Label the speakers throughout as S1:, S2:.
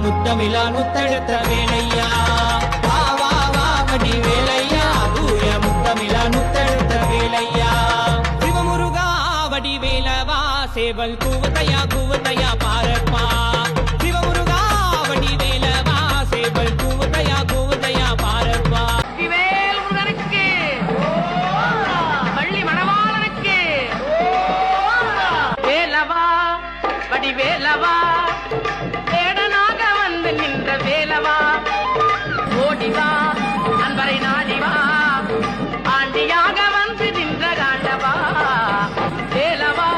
S1: முத்தமிழா முத்தெடுத்த வேலையா வா வா வா வடி வேலையா தூய முத்தமிழா முத்தெடுத்த வேலையா சிவமுருகா வடி வேலவா சேவல் கூவத்தையா பாரப்பா சிவமுருகா வடி வேலவா சேவல் கூவத்தையா பாரப்பா
S2: வேல் முருகனுக்கு வள்ளி மணவாளனுக்கு வேலவா வடி வேலவா வேடனாக வந்து நின்ற வேலவா ஓடிவா அன்பரை நாடிவா ஆண்டியாக வந்து நின்ற காண்டவா வேலவா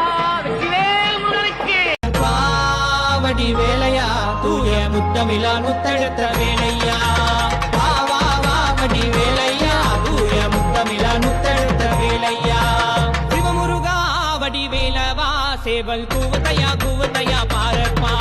S2: வேல் முருகனுக்கு
S1: வடி வேலையா தூய முத்தமிழா முத்தெடுத்த வேலையா வா வா வா வடி வேலையா தூய முத்தமிழா முத்தெடுத்த வேலையா சிவமுருகா வடி வேலவா சேவல் கூவத்தையா பாரப்பா